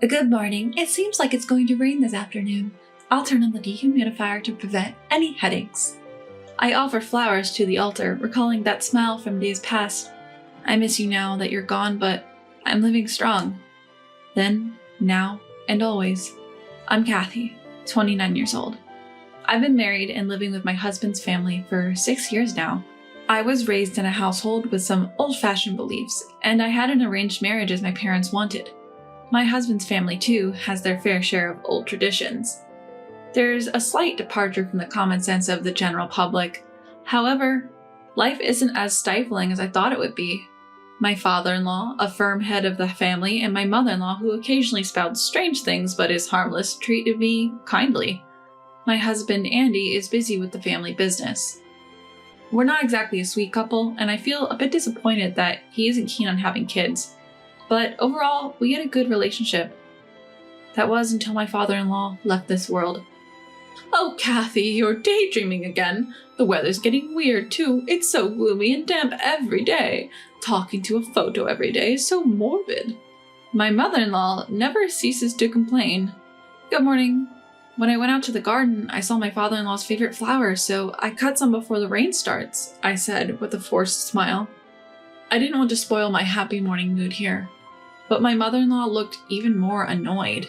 Good morning. It seems like it's going to rain this afternoon. I'll turn on the dehumidifier to prevent any headaches. I offer flowers to the altar, recalling that smile from days past. I miss you now that you're gone, but I'm living strong. Then, now, and always. I'm Kathy, 29 years old. I've been married and living with my husband's family for 6 years now. I was raised in a household with some old-fashioned beliefs, and I had an arranged marriage as my parents wanted. My husband's family, too, has their fair share of old traditions. There's a slight departure from the common sense of the general public. However, life isn't as stifling as I thought it would be. My father-in-law, a firm head of the family, and my mother-in-law, who occasionally spouts strange things but is harmless, treated me kindly. My husband, Andy, is busy with the family business. We're not exactly a sweet couple, and I feel a bit disappointed that he isn't keen on having kids. But overall, we had a good relationship. That was until my father-in-law left this world. Oh, Kathy, you're daydreaming again. The weather's getting weird, too. It's so gloomy and damp every day. Talking to a photo every day is so morbid. My mother-in-law never ceases to complain. Good morning. When I went out to the garden, I saw my father-in-law's favorite flowers, so I cut some before the rain starts, I said with a forced smile. I didn't want to spoil my happy morning mood here, but my mother-in-law looked even more annoyed.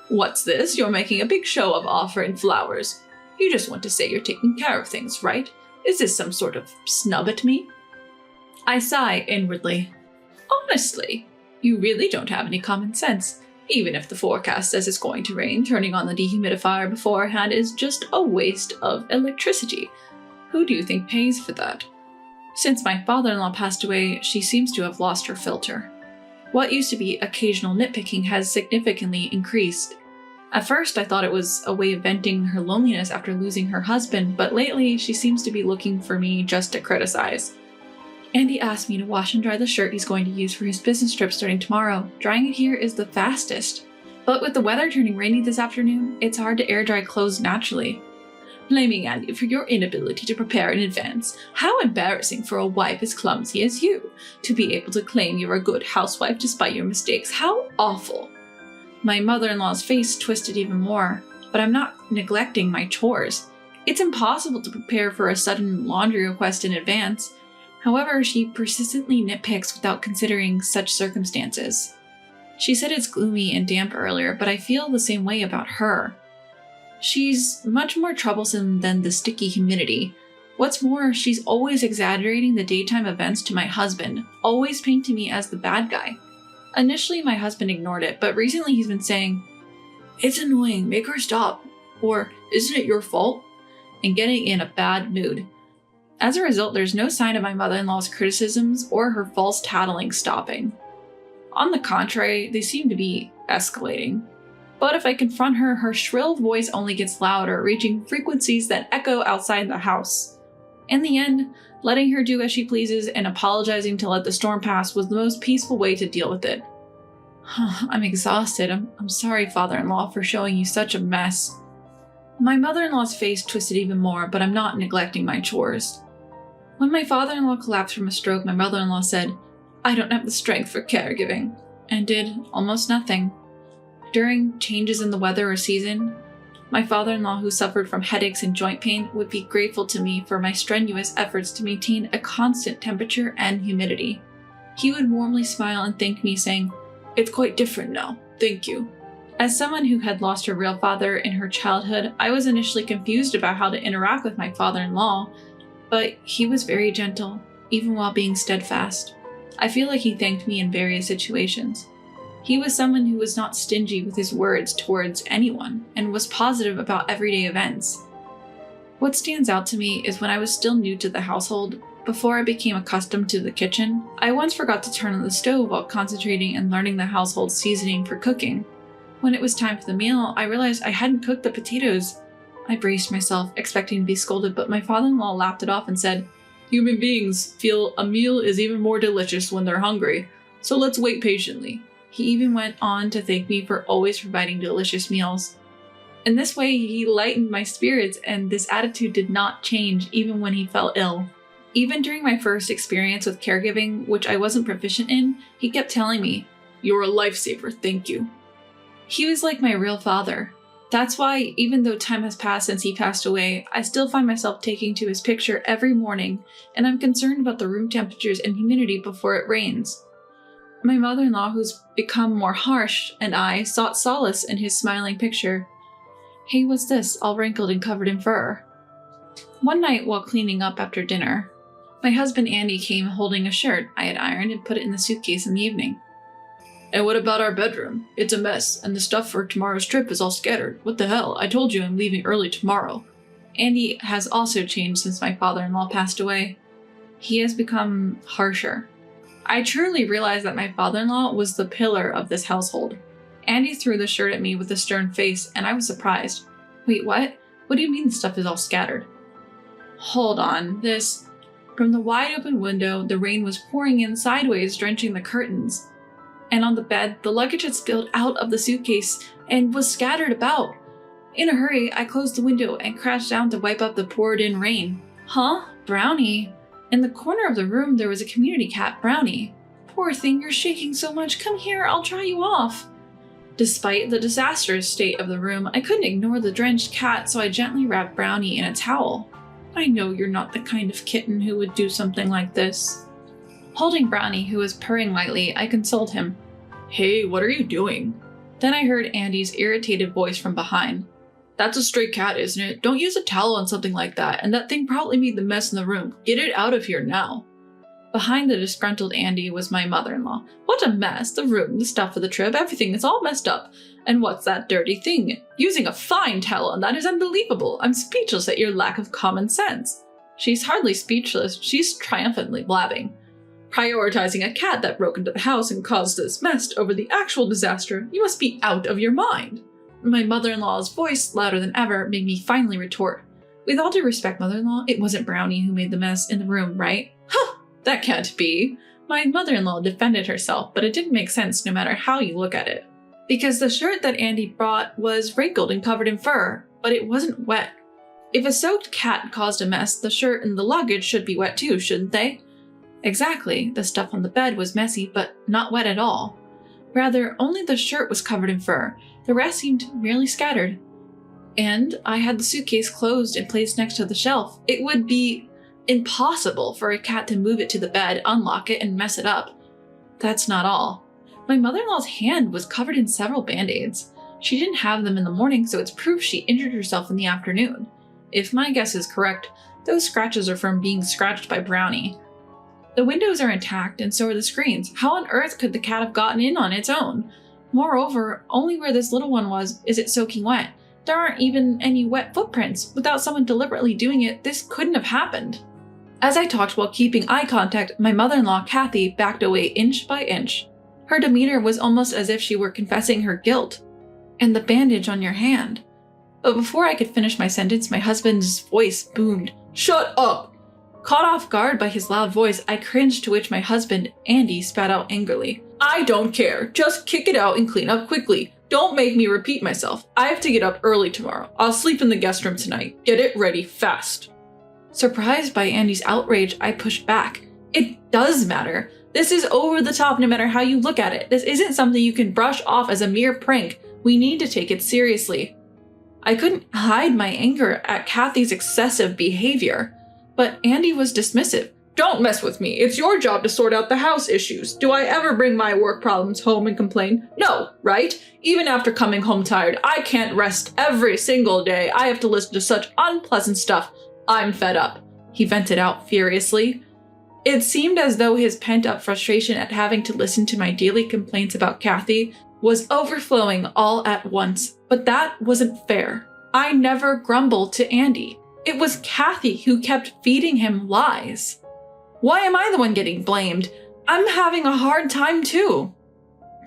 What's this? You're making a big show of offering flowers. You just want to say you're taking care of things, right? Is this some sort of snub at me? I sigh inwardly. Honestly, you really don't have any common sense. Even if the forecast says it's going to rain, turning on the dehumidifier beforehand is just a waste of electricity. Who do you think pays for that? Since my father-in-law passed away, she seems to have lost her filter. What used to be occasional nitpicking has significantly increased. At first, I thought it was a way of venting her loneliness after losing her husband, but lately she seems to be looking for me just to criticize. Andy asked me to wash and dry the shirt he's going to use for his business trip starting tomorrow. Drying it here is the fastest. But with the weather turning rainy this afternoon, it's hard to air dry clothes naturally. Blaming Andy for your inability to prepare in advance. How embarrassing for a wife as clumsy as you, to be able to claim you're a good housewife despite your mistakes. How awful. My mother-in-law's face twisted even more, but I'm not neglecting my chores. It's impossible to prepare for a sudden laundry request in advance. However, she persistently nitpicks without considering such circumstances. She said it's gloomy and damp earlier, but I feel the same way about her. She's much more troublesome than the sticky humidity. What's more, she's always exaggerating the daytime events to my husband, always painting me as the bad guy. Initially, my husband ignored it, but recently he's been saying, "It's annoying, make her stop," or "Isn't it your fault?" and getting in a bad mood. As a result, there's no sign of my mother-in-law's criticisms or her false tattling stopping. On the contrary, they seem to be escalating. But if I confront her, her shrill voice only gets louder, reaching frequencies that echo outside the house. In the end, letting her do as she pleases and apologizing to let the storm pass was the most peaceful way to deal with it. I'm exhausted. I'm sorry, father-in-law, for showing you such a mess. My mother-in-law's face twisted even more, but I'm not neglecting my chores. When my father-in-law collapsed from a stroke, my mother-in-law said, "I don't have the strength for caregiving," and did almost nothing. During changes in the weather or season, my father-in-law, who suffered from headaches and joint pain, would be grateful to me for my strenuous efforts to maintain a constant temperature and humidity. He would warmly smile and thank me, saying, "It's quite different now, thank you." As someone who had lost her real father in her childhood, I was initially confused about how to interact with my father-in-law, but he was very gentle, even while being steadfast. I feel like he thanked me in various situations. He was someone who was not stingy with his words towards anyone, and was positive about everyday events. What stands out to me is when I was still new to the household, before I became accustomed to the kitchen, I once forgot to turn on the stove while concentrating and learning the household seasoning for cooking. When it was time for the meal, I realized I hadn't cooked the potatoes. I braced myself, expecting to be scolded, but my father-in-law laughed it off and said, "Human beings feel a meal is even more delicious when they're hungry, so let's wait patiently." He even went on to thank me for always providing delicious meals. In this way, he lightened my spirits, and this attitude did not change even when he fell ill. Even during my first experience with caregiving, which I wasn't proficient in, he kept telling me, "You're a lifesaver, thank you." He was like my real father. That's why, even though time has passed since he passed away, I still find myself taking to his picture every morning, and I'm concerned about the room temperatures and humidity before it rains. My mother-in-law, who's become more harsh, and I sought solace in his smiling picture. Hey, what's this, all wrinkled and covered in fur? One night while cleaning up after dinner, my husband Andy came holding a shirt I had ironed and put it in the suitcase in the evening. And what about our bedroom? It's a mess, and the stuff for tomorrow's trip is all scattered. What the hell? I told you I'm leaving early tomorrow. Andy has also changed since my father-in-law passed away. He has become harsher. I truly realized that my father-in-law was the pillar of this household. Andy threw the shirt at me with a stern face, and I was surprised. Wait, what? What do you mean the stuff is all scattered? Hold on, From the wide-open window, the rain was pouring in sideways, drenching the curtains. And on the bed, the luggage had spilled out of the suitcase and was scattered about. In a hurry, I closed the window and crashed down to wipe up the poured-in rain. Huh? Brownie? In the corner of the room, there was a community cat, Brownie. Poor thing, you're shaking so much. Come here, I'll dry you off. Despite the disastrous state of the room, I couldn't ignore the drenched cat, so I gently wrapped Brownie in a towel. I know you're not the kind of kitten who would do something like this. Holding Brownie, who was purring lightly, I consoled him. Hey, what are you doing? Then I heard Andy's irritated voice from behind. That's a stray cat, isn't it? Don't use a towel on something like that, and that thing probably made the mess in the room. Get it out of here now. Behind the disgruntled Andy was my mother-in-law. What a mess! The room, the stuff for the trip, everything is all messed up. And what's that dirty thing? Using a fine towel, and that is unbelievable. I'm speechless at your lack of common sense. She's hardly speechless. She's triumphantly blabbing. Prioritizing a cat that broke into the house and caused this mess over the actual disaster. You must be out of your mind. My mother-in-law's voice, louder than ever, made me finally retort. With all due respect, mother-in-law, it wasn't Brownie who made the mess in the room, right? Huh! That can't be. My mother-in-law defended herself, but it didn't make sense no matter how you look at it. Because the shirt that Andy brought was wrinkled and covered in fur, but it wasn't wet. If a soaked cat caused a mess, the shirt and the luggage should be wet too, shouldn't they? Exactly, the stuff on the bed was messy, but not wet at all. Rather, only the shirt was covered in fur. The rest seemed merely scattered. And I had the suitcase closed and placed next to the shelf. It would be impossible for a cat to move it to the bed, unlock it, and mess it up. That's not all. My mother-in-law's hand was covered in several band-aids. She didn't have them in the morning, so it's proof she injured herself in the afternoon. If my guess is correct, those scratches are from being scratched by Brownie. The windows are intact, and so are the screens. How on earth could the cat have gotten in on its own? Moreover, only where this little one was is it soaking wet. There aren't even any wet footprints. Without someone deliberately doing it, this couldn't have happened. As I talked while keeping eye contact, my mother-in-law, Kathy, backed away inch by inch. Her demeanor was almost as if she were confessing her guilt. And the bandage on your hand. But before I could finish my sentence, my husband's voice boomed. Shut up! Caught off guard by his loud voice, I cringed, to which my husband, Andy, spat out angrily. I don't care. Just kick it out and clean up quickly. Don't make me repeat myself. I have to get up early tomorrow. I'll sleep in the guest room tonight. Get it ready fast. Surprised by Andy's outrage, I pushed back. It does matter. This is over the top no matter how you look at it. This isn't something you can brush off as a mere prank. We need to take it seriously. I couldn't hide my anger at Kathy's excessive behavior. But Andy was dismissive. Don't mess with me. It's your job to sort out the house issues. Do I ever bring my work problems home and complain? No, right? Even after coming home tired, I can't rest every single day. I have to listen to such unpleasant stuff. I'm fed up. He vented out furiously. It seemed as though his pent-up frustration at having to listen to my daily complaints about Kathy was overflowing all at once. But that wasn't fair. I never grumbled to Andy. It was Kathy who kept feeding him lies. Why am I the one getting blamed? I'm having a hard time too.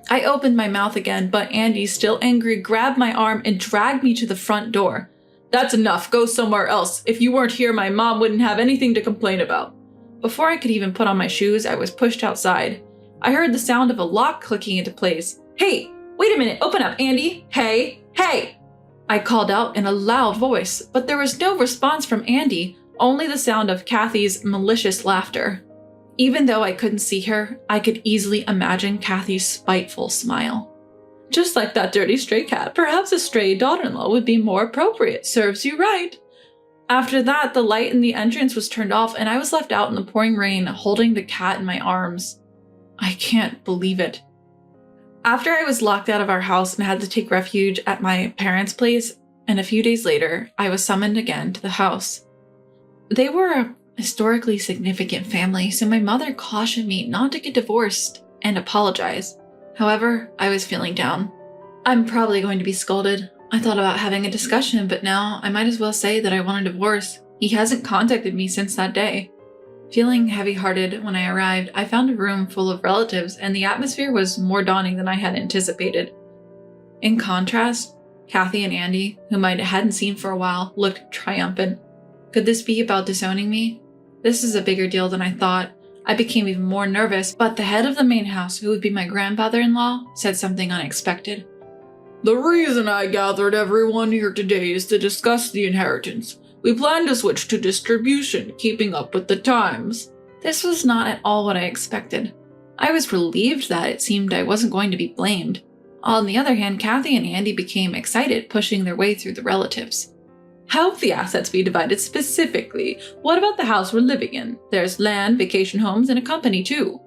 I opened my mouth again, but Andy, still angry, grabbed my arm and dragged me to the front door. That's enough. Go somewhere else. If you weren't here, my mom wouldn't have anything to complain about. Before I could even put on my shoes, I was pushed outside. I heard the sound of a lock clicking into place. Hey, wait a minute. Open up, Andy. Hey, hey. I called out in a loud voice, but there was no response from Andy, only the sound of Kathy's malicious laughter. Even though I couldn't see her, I could easily imagine Kathy's spiteful smile. Just like that dirty stray cat, perhaps a stray daughter-in-law would be more appropriate. Serves you right. After that, the light in the entrance was turned off and I was left out in the pouring rain, holding the cat in my arms. I can't believe it. After I was locked out of our house and had to take refuge at my parents' place, and a few days later, I was summoned again to the house. They were a historically significant family, so my mother cautioned me not to get divorced and apologize. However, I was feeling down. I'm probably going to be scolded. I thought about having a discussion, but now I might as well say that I want a divorce. He hasn't contacted me since that day. Feeling heavy-hearted when I arrived, I found a room full of relatives, and the atmosphere was more daunting than I had anticipated. In contrast, Kathy and Andy, whom I hadn't seen for a while, looked triumphant. Could this be about disowning me? This is a bigger deal than I thought. I became even more nervous, but the head of the main house, who would be my grandfather-in-law, said something unexpected. The reason I gathered everyone here today is to discuss the inheritance. We plan to switch to distribution, keeping up with the times. This was not at all what I expected. I was relieved that it seemed I wasn't going to be blamed. On the other hand, Kathy and Andy became excited, pushing their way through the relatives. How the assets be divided specifically? What about the house we're living in? There's land, vacation homes, and a company too.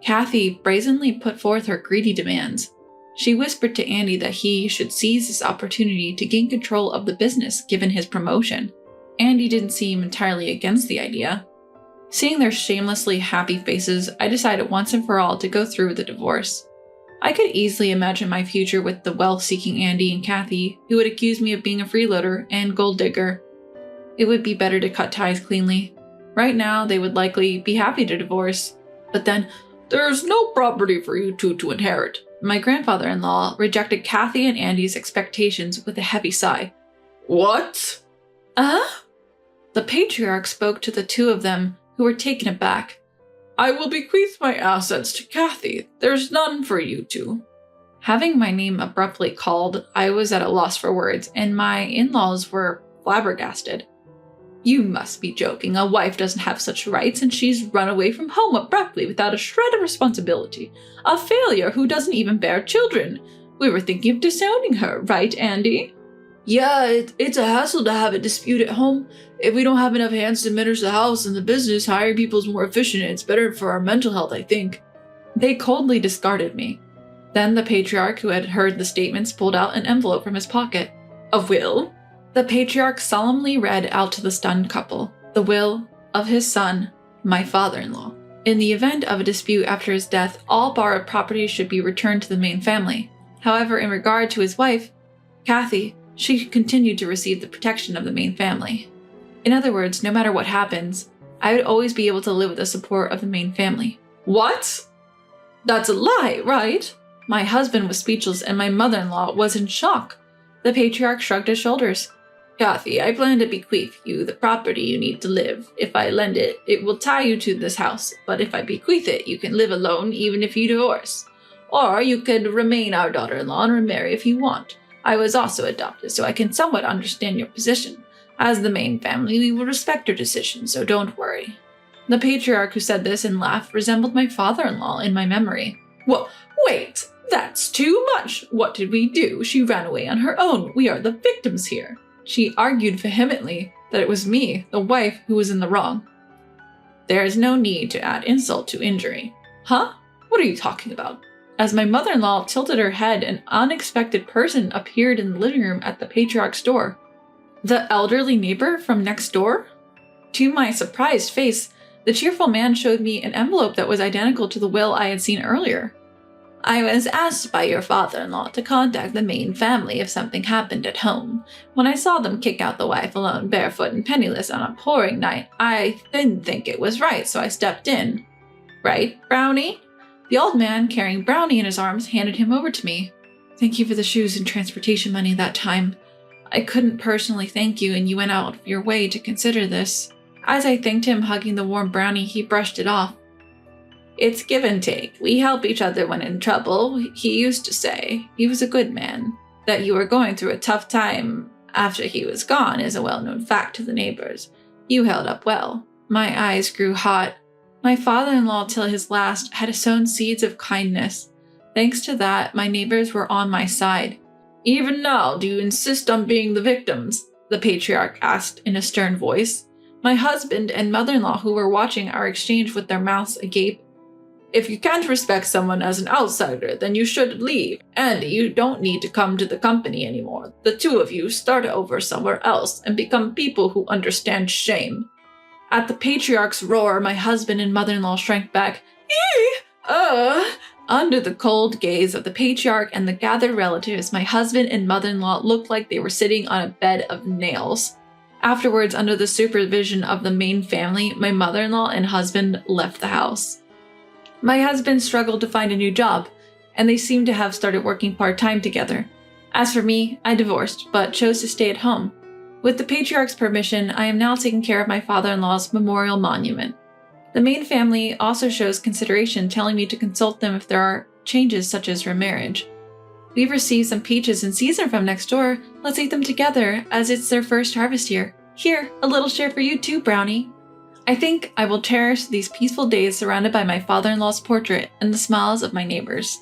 Kathy brazenly put forth her greedy demands. She whispered to Andy that he should seize this opportunity to gain control of the business given his promotion. Andy didn't seem entirely against the idea. Seeing their shamelessly happy faces, I decided once and for all to go through with the divorce. I could easily imagine my future with the wealth-seeking Andy and Kathy, who would accuse me of being a freeloader and gold digger. It would be better to cut ties cleanly. Right now, they would likely be happy to divorce, but then, there's no property for you two to inherit. My grandfather-in-law rejected Kathy and Andy's expectations with a heavy sigh. What? The patriarch spoke to the two of them, who were taken aback. I will bequeath my assets to Kathy. There's none for you two. Having my name abruptly called, I was at a loss for words, and my in-laws were flabbergasted. You must be joking. A wife doesn't have such rights, and she's run away from home abruptly without a shred of responsibility. A failure who doesn't even bear children. We were thinking of disowning her, right, Andy? Yeah, it's a hassle to have a dispute at home. If we don't have enough hands to manage the house and the business, hiring people is more efficient and it's better for our mental health, I think. They coldly discarded me. Then the patriarch, who had heard the statements, pulled out an envelope from his pocket. A will? The patriarch solemnly read out to the stunned couple, the will of his son, my father-in-law. In the event of a dispute after his death, all borrowed property should be returned to the main family. However, in regard to his wife, Kathy, she continued to receive the protection of the main family. In other words, no matter what happens, I would always be able to live with the support of the main family. What? That's a lie, right? My husband was speechless and my mother-in-law was in shock. The patriarch shrugged his shoulders. Kathy, I plan to bequeath you the property you need to live. If I lend it, it will tie you to this house, but if I bequeath it, you can live alone even if you divorce. Or you can remain our daughter-in-law and remarry if you want. I was also adopted, so I can somewhat understand your position. As the main family, we will respect your decision, so don't worry. The patriarch who said this and laughed resembled my father-in-law in my memory. Well, wait! That's too much! What did we do? She ran away on her own. We are the victims here. She argued vehemently that it was me, the wife, who was in the wrong. There is no need to add insult to injury. Huh? What are you talking about? As my mother-in-law tilted her head, an unexpected person appeared in the living room at the patriarch's door. The elderly neighbor from next door? To my surprised face, the cheerful man showed me an envelope that was identical to the will I had seen earlier. I was asked by your father-in-law to contact the main family if something happened at home. When I saw them kick out the wife alone, barefoot and penniless on a pouring night, I didn't think it was right, so I stepped in. Right, Brownie? The old man, carrying Brownie in his arms, handed him over to me. Thank you for the shoes and transportation money that time. I couldn't personally thank you, and you went out of your way to consider this. As I thanked him, hugging the warm Brownie, he brushed it off. It's give and take. We help each other when in trouble. He used to say, he was a good man. That you were going through a tough time after he was gone is a well-known fact to the neighbors. You held up well. My eyes grew hot. My father-in-law, till his last, had sown seeds of kindness. Thanks to that, my neighbors were on my side. Even now, do you insist on being the victims? The patriarch asked in a stern voice. My husband and mother-in-law who were watching our exchange with their mouths agape. If you can't respect someone as an outsider, then you should leave, and you don't need to come to the company anymore. The two of you start over somewhere else and become people who understand shame. At the patriarch's roar, my husband and mother-in-law shrank back. Under the cold gaze of the patriarch and the gathered relatives, my husband and mother-in-law looked like they were sitting on a bed of nails. Afterwards, under the supervision of the main family, my mother-in-law and husband left the house. My husband struggled to find a new job, and they seemed to have started working part-time together. As for me, I divorced, but chose to stay at home. With the patriarch's permission, I am now taking care of my father-in-law's memorial monument. The main family also shows consideration, telling me to consult them if there are changes such as remarriage. We've received some peaches in season from next door. Let's eat them together, as it's their first harvest year. Here, a little share for you too, Brownie. I think I will cherish these peaceful days surrounded by my father-in-law's portrait and the smiles of my neighbors.